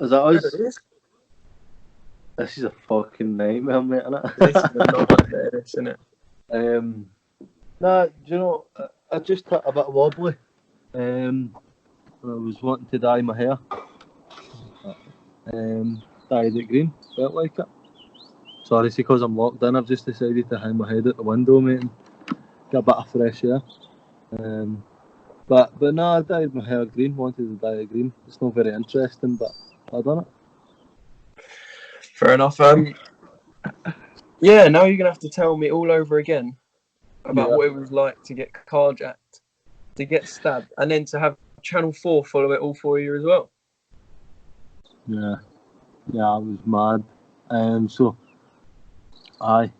Is that us? It is. This is a fucking nightmare, mate, innit? This is a nightmare, isn't it? Nah, do you know, I just hit a bit wobbly. I was wanting to dye my hair. Dyed it green, felt like it. Sorry, it's because I'm locked in. I've just decided to hang my head out the window, mate, and get a bit of fresh air. But no, I dyed my hair green, wanted to dye it green. It's not very interesting, but I done it. Fair enough. Yeah, now you're going to have to tell me all over again about what it was like to get carjacked, to get stabbed, and then to have Channel 4 follow it all for you as well. Yeah, I was mad. So I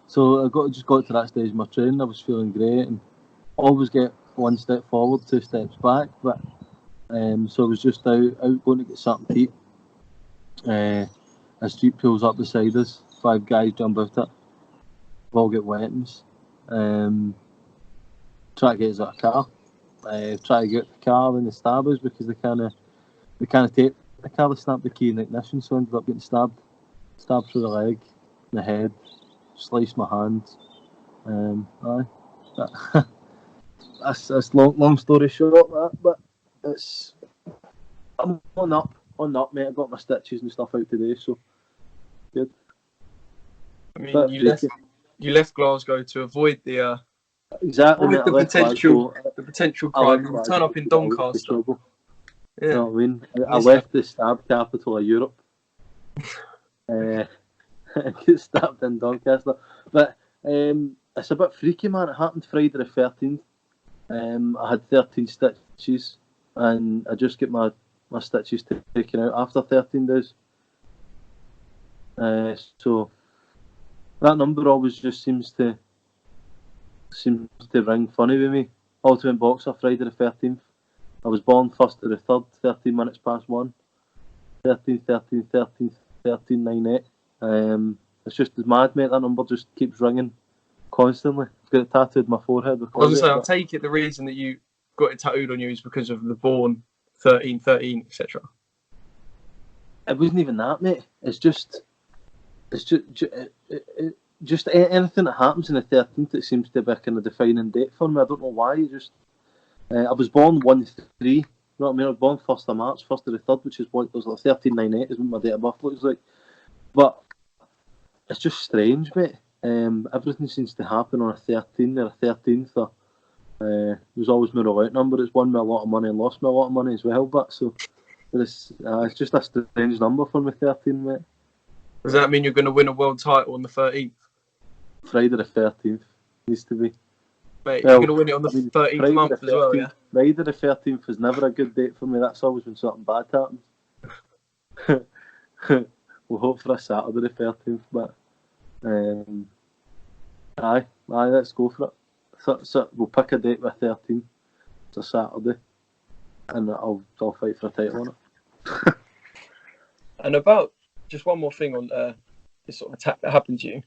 just got to that stage of my training. I was feeling great and always get one step forward, two steps back. But so I was just out going to get something to eat. A street pulls up beside us. 5 guys jump out it. We all get weapons. Try to get us out of the car. Try to get out the car and they stab us because they kind of take the car. They snap the key in the ignition, so I ended up getting stabbed through the leg, the head, sliced my hand. That's long story short, that. But I'm on up, mate. I got my stitches and stuff out today, so good. I mean, you left Glasgow to avoid the exactly the potential crime. You turn up in Doncaster. Yeah. You know what I mean? I left the stab capital of Europe. Get stabbed in Doncaster. But it's a bit freaky, man. It happened Friday the 13th. I had 13 stitches and I just get my stitches taken out after 13 days. So that number always just seems to ring funny with me. Ultimate Boxer, Friday the 13th. I was born 1st to the 3rd, 13 minutes past 1. 13, 9, 8. It's just as mad, mate. That number just keeps ringing constantly. I've got it tattooed on my forehead. I was going to say, I take it the reason that you got it tattooed on you is because of the born 13, etc. It wasn't even that, mate. It's just anything that happens in the 13th, it seems to be a kind of defining date for me. I don't know why. I was born 1-3. You know what I mean? I was born 1st of March, 1st to the 3rd, which is what it was like 1398 is what my date of birth looks like. But it's just strange, mate. Everything seems to happen on a 13 or a 13th. Or, there's always my roulette number. It's won me a lot of money and lost me a lot of money as well. But so it's just a strange number for me, 13, mate. Does that mean you're going to win a world title on the 13th? Friday the 13th needs to be. Mate, you're going to win it on the 13th month as well, yeah? Friday the 13th is never a good date for me. That's always when something bad happens. We'll hope for a Saturday the 13th, but aye, let's go for it. So we'll pick a date with 13. It's a Saturday, and I'll fight for a title on it. And about just one more thing on this sort of attack that happened to you.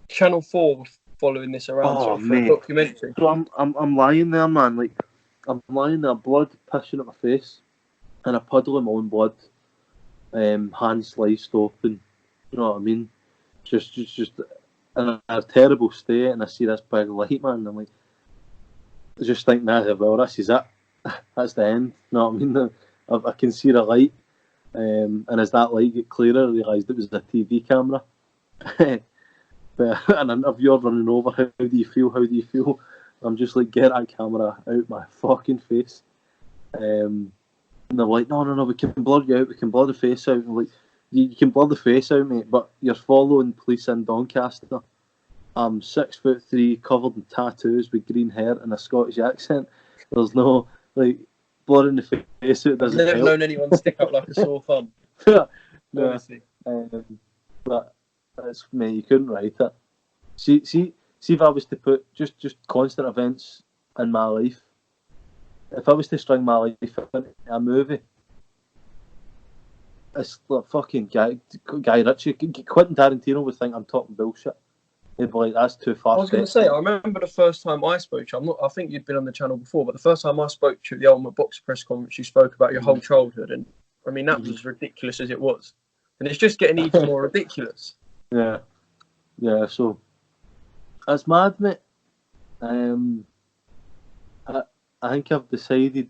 Channel 4 were following this around for a documentary. So I'm lying there, man. Like I'm lying there, blood pissing at my face, and a puddle of my own blood. Hand sliced open. You know what I mean? Just in a terrible state, and I see this big light, man. And I'm like, I just think, well, this is it. That's the end. You know what I mean? I can see the light, and as that light get clearer, I realised it was a TV camera. And an interviewer running over, how do you feel? I'm just like, get that camera out my fucking face. And they're like, no, we can blur you out, we can blur the face out. And like, you can blur the face out, mate, but you're following police in Doncaster. I'm 6'3", covered in tattoos with green hair and a Scottish accent. There's no, like, blurring the face out doesn't help. I've never known anyone stick out like a sore thumb. No. Honestly. But that's, mate, you couldn't write it. See if I was to put just constant events in my life, if I was to string my life into a movie, it's like fucking Guy Ritchie. Quentin Tarantino would think I'm talking bullshit. He'd be like, that's too far. I was going to say, I remember the first time I spoke to you. I think you'd been on the channel before, but the first time I spoke to you at the Ultimate Boxer press conference, you spoke about your whole childhood, and I mean, that was ridiculous as it was. And it's just getting even more ridiculous. Yeah. So that's mad, mate. I think I've decided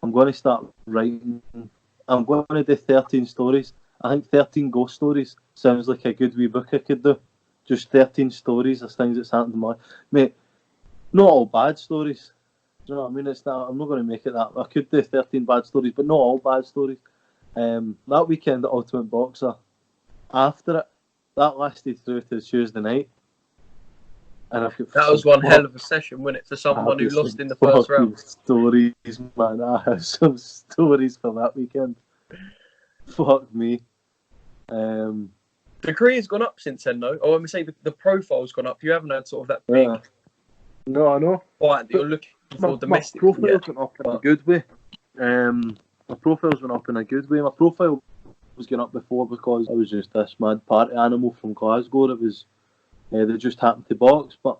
I'm going to start writing. I'm going to do 13 stories. I think 13 ghost stories sounds like a good wee book I could do. Just 13 stories of things that's happened to my... Mate, not all bad stories. Do you know what I mean? It's not, I'm not going to make it that. I could do 13 bad stories, but not all bad stories. That weekend at Ultimate Boxer, after it, that lasted through to Tuesday night. And that was one hell of a session, wasn't it, for someone who lost in the first round? Stories, man. I have some stories for that weekend. Fuck me. The career's gone up since then, though. Oh, let me say the profile's gone up. You haven't had sort of that big No, I know. fight that you're looking for domestic. My profile's went up in a good way. My profile's went up in a good way. My profile was going up before because I was just this mad party animal from Glasgow. It was they just happened to box, but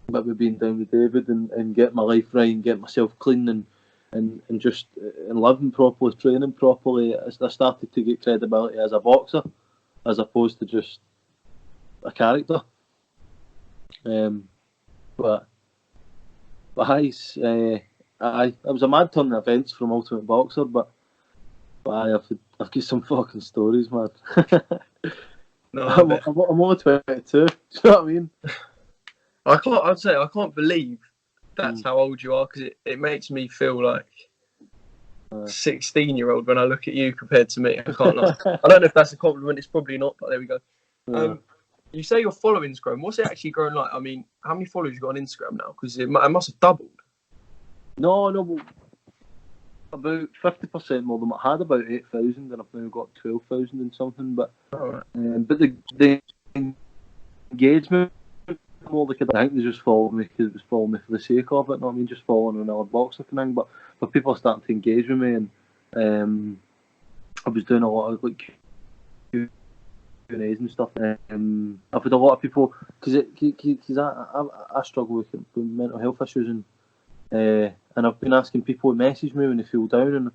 we've been down with David and get my life right and get myself clean and just living properly, training properly. I started to get credibility as a boxer, as opposed to just a character. But it was a mad turn of events from Ultimate Boxer, but I've got some fucking stories, man. No, I'm only 22. Do you know what I mean? I can't believe that's how old you are, because it makes me feel like a 16-year-old when I look at you compared to me. I can't lie. I don't know if that's a compliment. It's probably not, but there we go. Yeah. You say your following's grown. What's it actually grown like? I mean, how many followers you got on Instagram now? Because it must have doubled. No, about 50% more than I had, about 8,000, and I've now got 12,000 and something. But but the engagement, more like I think they just follow me because it was following me for the sake of it. Not I mean, just following another boxer thing. But people are starting to engage with me, and I was doing a lot of like Q&As and stuff. I've had a lot of people because I struggle with mental health issues and I've been asking people to message me when they feel down,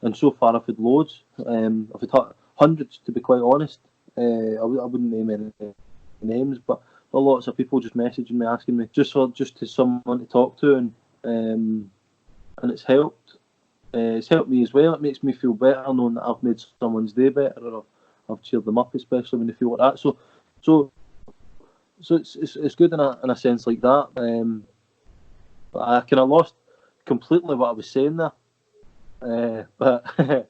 and so far I've had loads. I've had hundreds, to be quite honest. I wouldn't name any names, but lots of people just messaging me, asking me just to someone to talk to, and it's helped. It's helped me as well. It makes me feel better knowing that I've made someone's day better, or I've cheered them up, especially when they feel like that. So it's good in a sense like that. But I kind of lost completely what I was saying there. But no,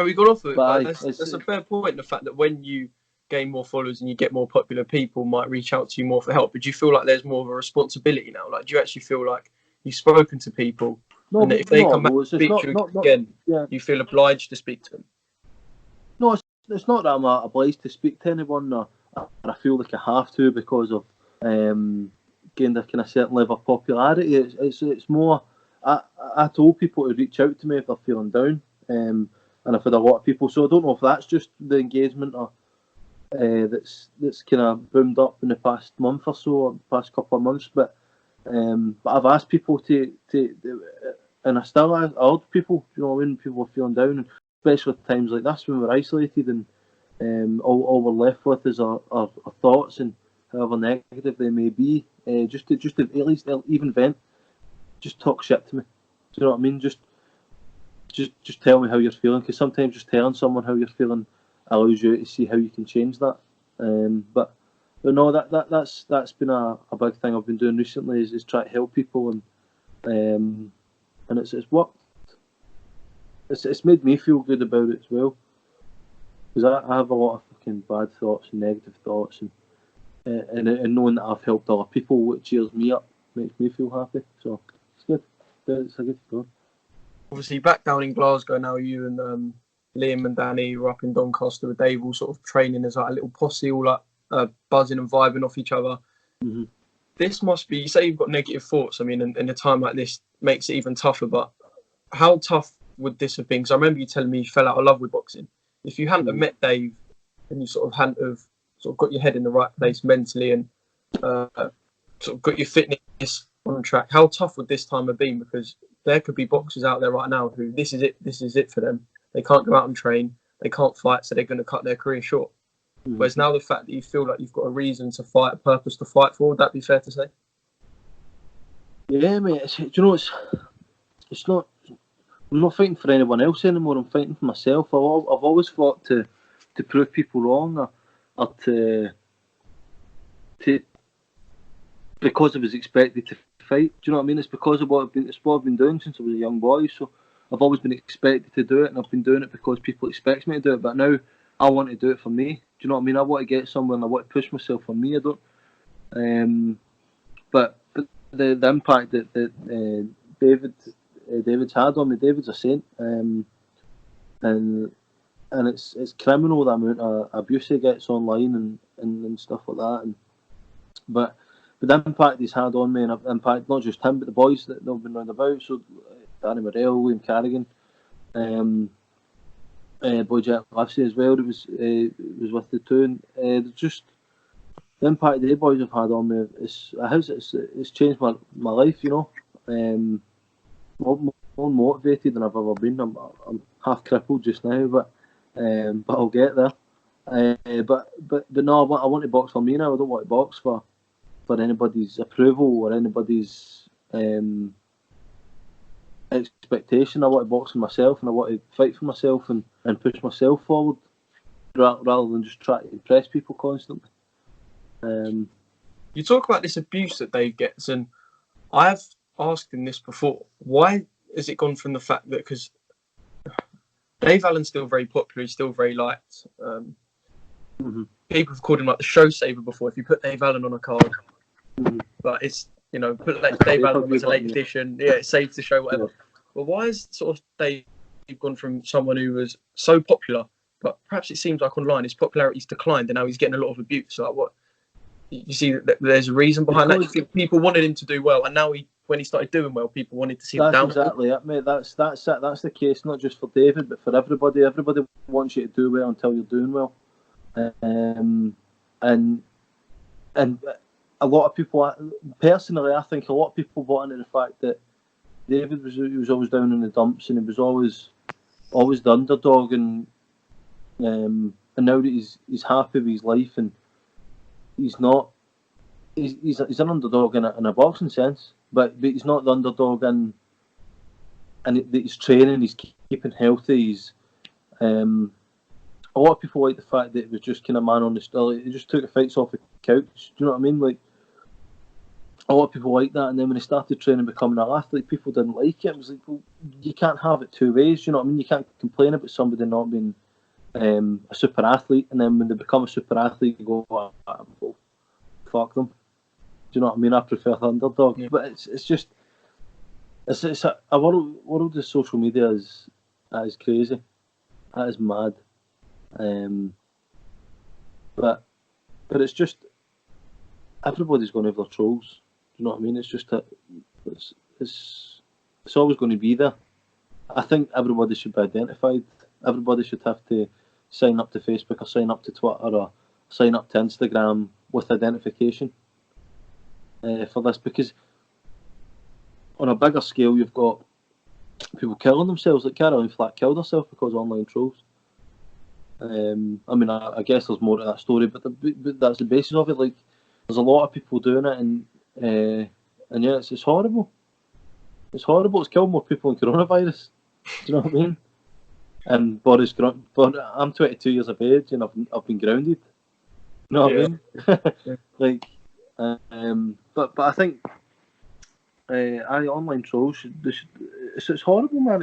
we got off of it. But that's a fair point. The fact that when you gain more followers and you get more popular, people might reach out to you more for help. But do you feel like there's more of a responsibility now? Like, do you actually feel like you've spoken to people, and that if they come back and speak to you again, you feel obliged to speak to them? No, it's not that I'm obliged to speak to anyone, or I feel like I have to because of gained a kind of certain level of popularity. It's more. I told people to reach out to me if they're feeling down, and I've had a lot of people. So I don't know if that's just the engagement or that's kind of boomed up in the past month or so, or the past couple of months. But I've asked people to and I still ask people. You know, when people are feeling down, and especially at times like this when we're isolated and all we're left with is our thoughts, and however negative they may be, just to at least even vent, just talk shit to me. Do you know what I mean? Just tell me how you're feeling, because sometimes just telling someone how you're feeling allows you to see how you can change that. But no, that's been a big thing I've been doing recently is try to help people, and it's worked. It's made me feel good about it as well, because I have a lot of fucking bad thoughts and negative thoughts, and knowing that I've helped other people, which cheers me up, makes me feel happy. So it's good. It's a good feeling. Obviously, back down in Glasgow now, you and Liam and Danny were up in Doncaster with Dave, all sort of training as like a little posse, all like buzzing and vibing off each other. Mm-hmm. This must be, you say you've got negative thoughts. I mean, in a time like this makes it even tougher, but how tough would this have been? Because I remember you telling me you fell out of love with boxing. If you hadn't have met Dave and you sort of hadn't have sort of got your head in the right place mentally and sort of got your fitness on track, how tough would this time have been? Because there could be boxers out there right now who this is it for them. they can't go out and train, they can't fight, so they're going to cut their career short. Whereas now the fact that you feel like you've got a reason to fight, a purpose to fight for, would that be fair to say? Yeah, mate. Do you know, it's not. I'm not fighting for anyone else anymore. I'm fighting for myself. I've always fought to prove people wrong, or to because I was expected to fight. Do you know what I mean? It's because of it's what I've been doing since I was a young boy. So I've always been expected to do it, and I've been doing it because people expect me to do it. But now I want to do it for me. Do you know what I mean? I want to get somewhere, and I want to push myself for me. I don't. But the impact that David's had on me. David's a saint, and it's criminal the amount of abuse he gets online and stuff like that. But the impact he's had on me, and impact not just him but the boys that have been round about. So Danny Morrell, William Carrigan, Boyjet Livesey as well. It was with the two, and just the impact the boys have had on me. It's changed my life. You know. More motivated than I've ever been. I'm half crippled just now, but I'll get there. But no, I want to box for me now. I don't want to box for anybody's approval or anybody's expectation. I want to box for myself, and I want to fight for myself and push myself forward rather than just try to impress people constantly. You talk about this abuse that Dave gets, and I've asked him this before. Why has it gone from the fact that, because Dave Allen's still very popular, he's still very liked. People have called him like the show saver before. If you put Dave Allen on a card, but it's, you know, put like Dave Allen as a late edition, yeah, it saves the show, whatever. But why is sort of Dave gone from someone who was so popular, but perhaps it seems like online his popularity's declined, and now he's getting a lot of abuse? So like, what you see that there's a reason behind that? People wanted him to do well, and now when he started doing well, people wanted to see him down. That's exactly it, mate. That's it. That's the case, not just for David, but for everybody. Everybody wants you to do well until you're doing well. And a lot of people, personally, I think a lot of people bought into the fact that David was always down in the dumps, and he was always the underdog, and now that he's happy with his life, and he's not. He's an underdog in a boxing sense, but he's not the underdog and he's training, he's keeping healthy. He's a lot of people like the fact that it was just kind of man on the still. He just took the fights off the couch. Do you know what I mean? Like, a lot of people like that, and then when he started training, becoming an athlete, people didn't like it. It was like, well, you can't have it two ways. You know what I mean? You can't complain about somebody not being a super athlete, and then when they become a super athlete, you go, well, fuck them. Do you know what I mean? I prefer the underdog. Yeah. But it's just it's a world of social media is crazy. That is mad. But it's just everybody's going to have their trolls. Do you know what I mean? It's just that it's always going to be there. I think everybody should be identified. Everybody should have to sign up to Facebook or sign up to Twitter or sign up to Instagram with identification for this, because on a bigger scale you've got people killing themselves. Like Caroline Flack killed herself because of online trolls. I mean, I guess there's more to that story, but that's the basis of it. Like, there's a lot of people doing it, and yeah, it's horrible. It's horrible. It's killed more people than coronavirus. Do you know what I mean? And I'm 22 years of age, and I've been grounded. You know what I mean? Like, but I think online trolls it's horrible, man.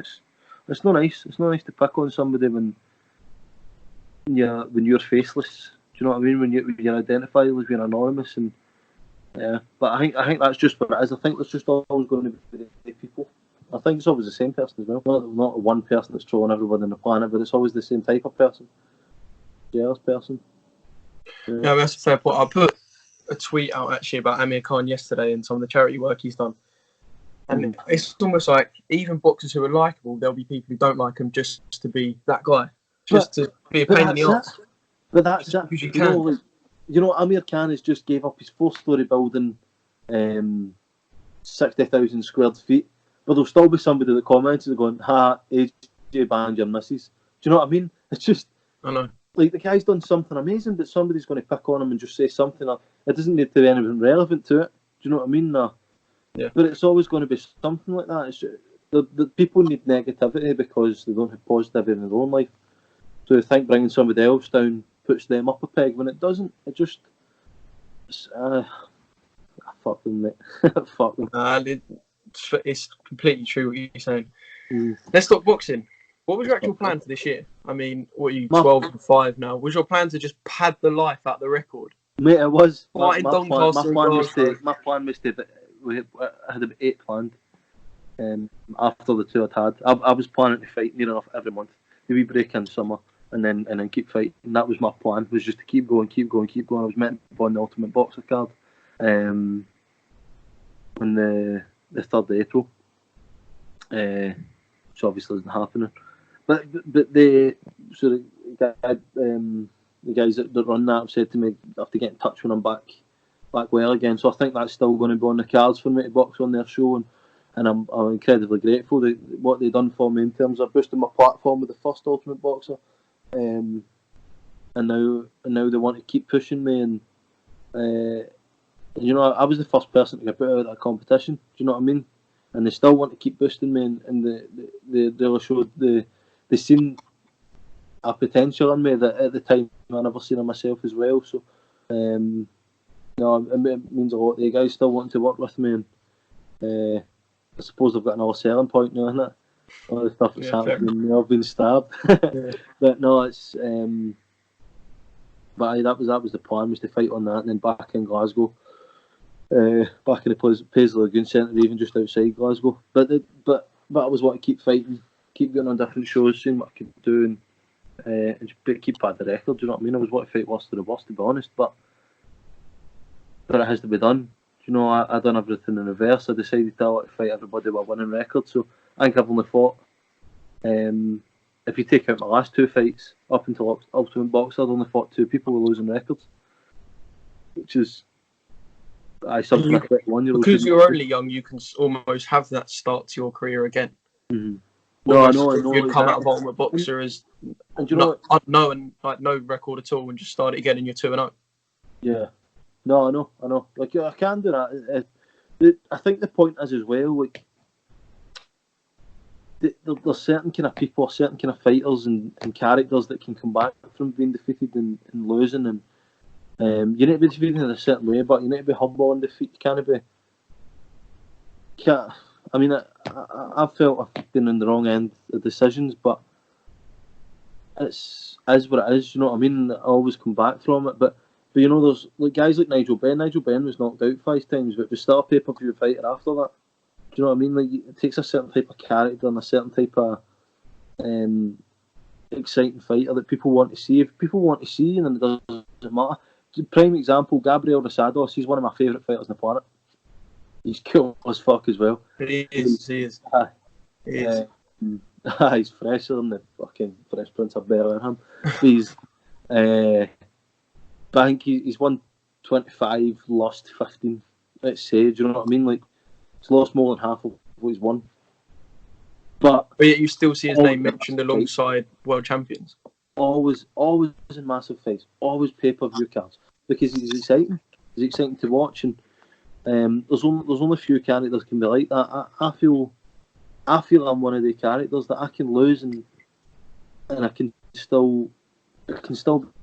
It's not nice. It's not nice to pick on somebody when you're faceless. Do you know what I mean? When you're identified as being anonymous, and but I think that's just what it is. I think there's just always going to be the people. I think it's always the same person as well. Not one person that's trolling everybody on the planet, but it's always the same type of person. Jealous person. Yeah, that's a fair point. I put a tweet out actually about Amir Khan yesterday and some of the charity work he's done. And it's almost like even boxers who are likeable, there'll be people who don't like him just to be that guy. To be a pain in the arse. But that's it. You know, Amir Khan has just gave up his 4-story building, 60,000 square feet. But there'll still be somebody that comments and going, AJ banned your missus. you know what I mean? It's just I know. like the guy's done something amazing, but somebody's going to pick on him and just say something. It doesn't need to be anything relevant to it. Do you know what I mean? No. Yeah. But it's always going to be something like that. It's just, the people need negativity because they don't have positivity in their own life. So they think bringing somebody else down puts them up a peg when it doesn't. It just fuck them, mate. Fuck them. It's completely true what you're saying. Mm. Let's talk boxing. What was your actual plan for this year? I mean, what are you, 12 and 5 now? Was your plan to just pad the life out the record? Mate, it was. My plan was to. I had about 8 planned. After the 2 I'd had, I was planning to fight near enough every month. The wee break in summer, and then keep fighting. And that was my plan. Was just to keep going. I was meant to be on the Ultimate Boxer card, on the 3rd of April. Which obviously isn't happening. But the guys that run that have said to me I have to get in touch when I'm back well again. So I think that's still going to be on the cards for me to box on their show, and I'm incredibly grateful that what they've done for me in terms of boosting my platform with the first Ultimate Boxer, and now they want to keep pushing me, and you know, I was the first person to get put out of that competition. Do you know what I mean? And they still want to keep boosting me, and they showed they seen a potential in me that at the time I never seen in myself as well. So, no, it means a lot. The guys still want to work with me, and I suppose I've got another selling point now, isn't it? All the stuff that's happening, I've been stabbed. Yeah. But no, it's but that was the plan, was to fight on that, and then back in Glasgow. Back in the Paisley Lagoon Centre, even just outside Glasgow. But I was wanting to keep fighting, keep going on different shows, seeing what I could do, and just keep pad the record. Do you know what I mean? I was wanting to fight worst of the worst, to be honest, but it has to be done. You know, I done everything in reverse. I decided to want to fight everybody with a winning record. So I think I've only fought. If you take out my last 2 fights up until Ultimate Boxer, I'd only fought 2 people with losing records, which is. Something like that. Because you're only young, you can almost have that start to your career again. Mm-hmm. No, I know. You'd come out of Ultimate Boxer as unknown, like no record at all, and just start it again, and you're 2-0. Yeah. No, I know. Like I can do that. I think the point is as well. Like there's certain kind of people, certain kind of fighters and characters that can come back from being defeated and losing, and you need to be defeated in a certain way, but you need to be humble in defeat. You can't. I mean, I felt I've been on the wrong end of decisions, but it's what it is. You know what I mean? I always come back from it, but you know, there's like guys like Nigel Benn. Nigel Benn was knocked out 5 times, but was still a pay-per-view fighter after that. Do you know what I mean? Like, it takes a certain type of character and a certain type of exciting fighter that people want to see. If people want to see, then it doesn't matter. Prime example, Gabriel Rosado. He's one of my favourite fighters on the planet. He's cool as fuck as well. He is. He's fresher than the fucking Fresh Prince of Bel-Air. He's, but I think he's won 25, lost 15. Let's say, do you know what I mean? Like, he's lost more than half of what he's won. But yet you still see his name mentioned alongside world champions. Always in massive fights, always pay-per-view cards, because he's exciting. He's exciting to watch, and there's only a few characters can be like that. I feel I'm one of the characters that I can lose and I can still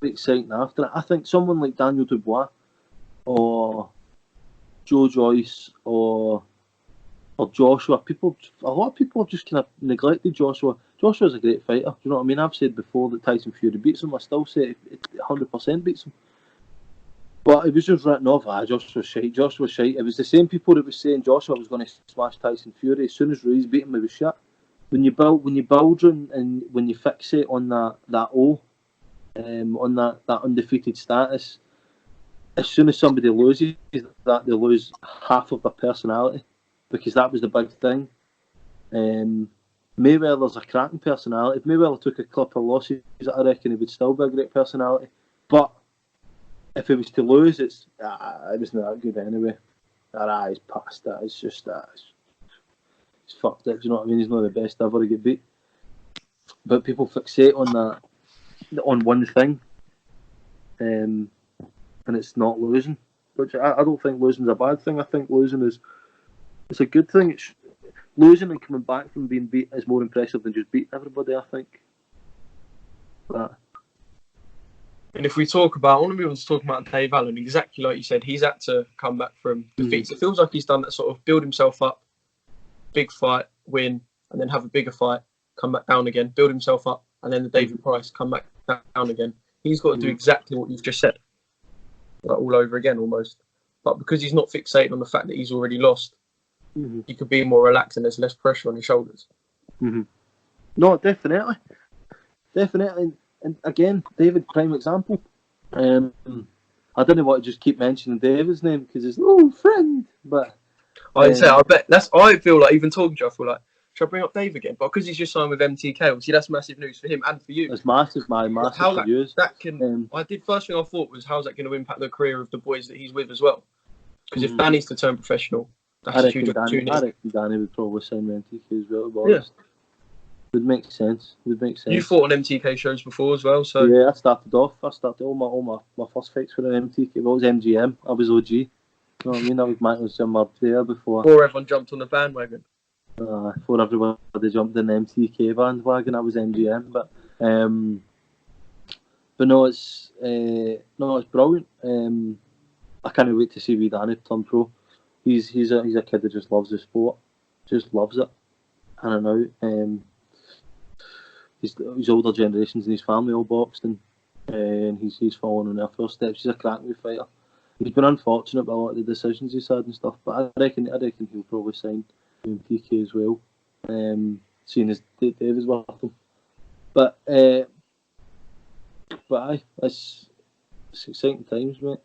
be exciting after it. I think someone like Daniel Dubois or Joe Joyce or Joshua, a lot of people have just kind of neglected Joshua. Joshua's a great fighter. Do you know what I mean? I've said before that Tyson Fury beats him. I still say it 100% beats him. But it was just written off. Joshua's shite. It was the same people that was saying Joshua was going to smash Tyson Fury. As soon as Ruiz beat him, it was shit. When you build and when you fixate on that O, on that undefeated status, as soon as somebody loses that, they lose half of their personality, because that was the big thing. Mayweather's a cracking personality. If Mayweather took a couple of losses, I reckon he would still be a great personality. But if he was to lose, it wasn't that good anyway. He's past that. It's just that. He's fucked it. Do you know what I mean? He's not the best ever to get beat. but people fixate on that, on one thing, and it's not losing. Which I don't think losing is a bad thing. I think losing it's a good thing. Losing and coming back from being beat is more impressive than just beating everybody, I think. But, and if we talk about, one of the talking about Dave Allen, exactly like you said, he's had to come back from defeats. It feels like he's done that sort of build himself up, big fight, win, and then have a bigger fight, come back down again, build himself up, and then the David Price, come back down again. He's got to do exactly what you've just said, like all over again almost. But because he's not fixated on the fact that he's already lost, he could be more relaxed and there's less pressure on his shoulders. No, definitely. And again, David, prime example. I didn't want to just keep mentioning David's name because he's friend. But I bet I feel like, even talking to you, I feel like, should I bring up Dave again? But because he's just signed with MTK, obviously that's massive news for him and for you. It's massive, massive for you. First thing I thought was, how's that going to impact the career of the boys that he's with as well? Because if Danny's to turn professional, that's a huge opportunity. I reckon Danny would probably sign with MTK as well. Yeah. Would make sense. You fought on MTK shows before as well, so yeah. I started all my first fights were in MTK. Well, it was MGM. I was OG. You know what I mean? I was in my there before everyone jumped on the bandwagon. Before everybody jumped in the MTK bandwagon, I was MGM. But no, it's brilliant. I can't wait to see wee Danny turn pro. He's a kid that just loves the sport, just loves it, in and out. His older generations in his family all boxed, and he's following in their footsteps. He's a cracking fighter. He's been unfortunate by a lot of the decisions he's had and stuff, but I reckon he'll probably sign PK as well, seeing as David's with him. But aye, it's exciting times, mate.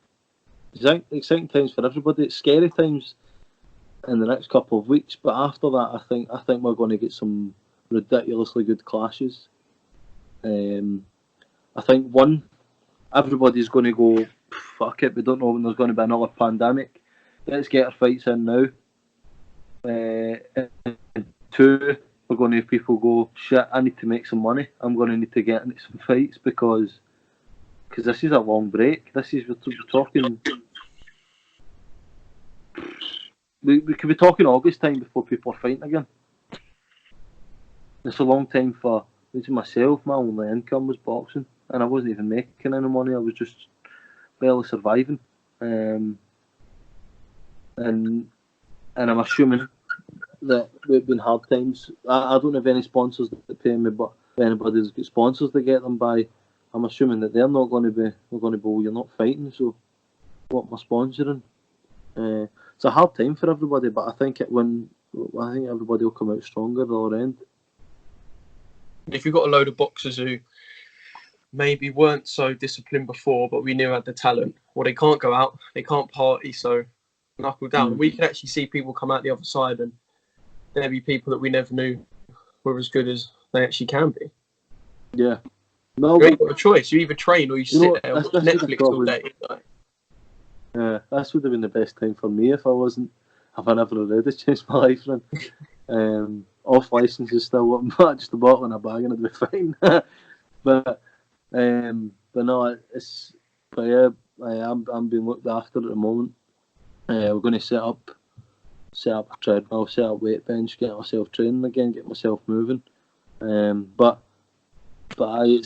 Exciting times for everybody. It's scary times in the next couple of weeks, but after that, I think we're going to get some ridiculously good clashes. I think everybody's going to go, fuck it, we don't know when there's going to be another pandemic. Let's get our fights in now. And two, we're going to have people go, shit, I need to make some money. I'm going to need to get into some fights because this is a long break. We're talking. We could be talking August time before people are fighting again. It's a long time for myself. My only income was boxing, and I wasn't even making any money. I was just barely surviving. And I'm assuming that we've been hard times. I don't have any sponsors that pay me, but if anybody's got sponsors that get them by, I'm assuming that they're not going to be. We're going to be, well, you're not fighting, so what am I sponsoring? It's a hard time for everybody, but I think everybody will come out stronger at the other end. If you've got a load of boxers who maybe weren't so disciplined before, but we knew had the talent, well, they can't go out, they can't party, so knuckle down. We can actually see people come out the other side, and there be people that we never knew were as good as they actually can be. Yeah. No, you ain't got a choice. You either train or you sit there and watch Netflix all day. Yeah, that would have been the best time for me if I never already changed my life around. Off license is still what, but just a bottle and a bag and it'd be fine. but no, I'm being looked after at the moment. We're going to set up a treadmill, set up weight bench, get myself training again, get myself moving. But I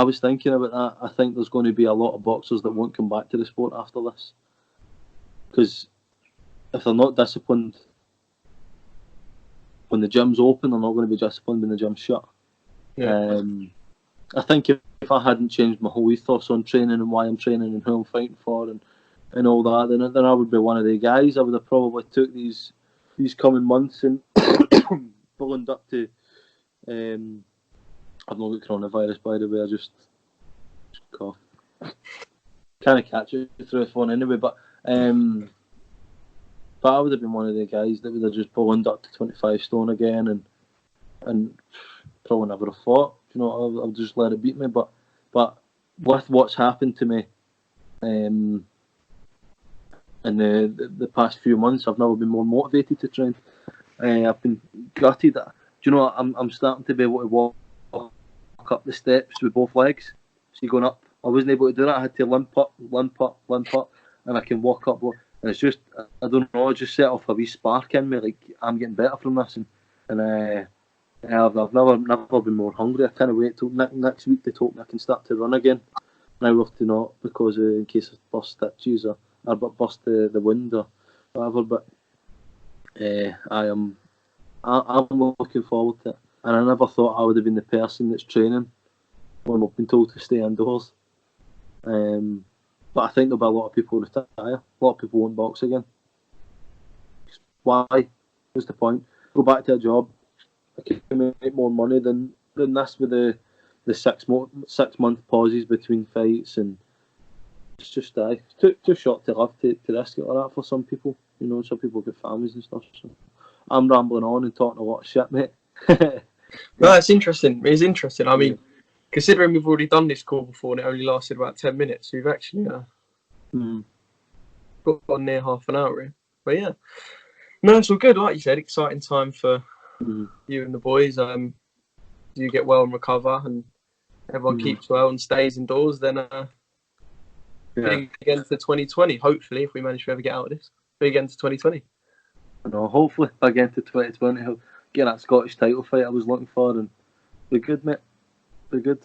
was thinking about that. I think there's going to be a lot of boxers that won't come back to the sport after this, because if they're not disciplined when the gym's open, they're not going to be disciplined when the gym's shut. Yeah. I think if I hadn't changed my whole ethos on training and why I'm training and who I'm fighting for and all that, then I would be one of the guys. I would have probably took these coming months and ballooned up to. I've not got coronavirus, by the way. I just cough. Can't catch it through the phone anyway, but I would have been one of the guys that would have just ballooned up to 25 stone again and probably never have fought. I'll just let it beat me. But with what's happened to me in the past few months, I've never been more motivated to train. I've been gutted. you know what? I'm starting to be able to walk up the steps with both legs. So going up, I wasn't able to do that. I had to limp up, and I can walk up. And it's just, I don't know, I just set off a wee spark in me. Like, I'm getting better from this, and I've never been more hungry. I can't wait till next week they told me I can start to run again. Now we have to not, because in case I bust stitches or bust the wind or whatever. But I'm looking forward to it. And I never thought I would have been the person that's training when we've been told to stay indoors. But I think there'll be a lot of people retire. A lot of people won't box again. Why? What's the point? Go back to a job. I can make more money than this with the 6 month pauses between fights, and it's just too short to live to risk it like that for some people. You know, some people get families and stuff. So I'm rambling on and talking a lot of shit, mate. No, it's interesting. It's interesting. I mean, considering we've already done this call before and it only lasted about 10 minutes, we've actually got on near half an hour in. But yeah, no, it's all good. Like you said, exciting time for you and the boys. You get well and recover, and everyone keeps well and stays indoors. Then big again for 2020. Hopefully, if we manage to ever get out of this, big again to 2020. No, hopefully big into 2020. Get that Scottish title fight I was looking for, and be good, mate. Be good.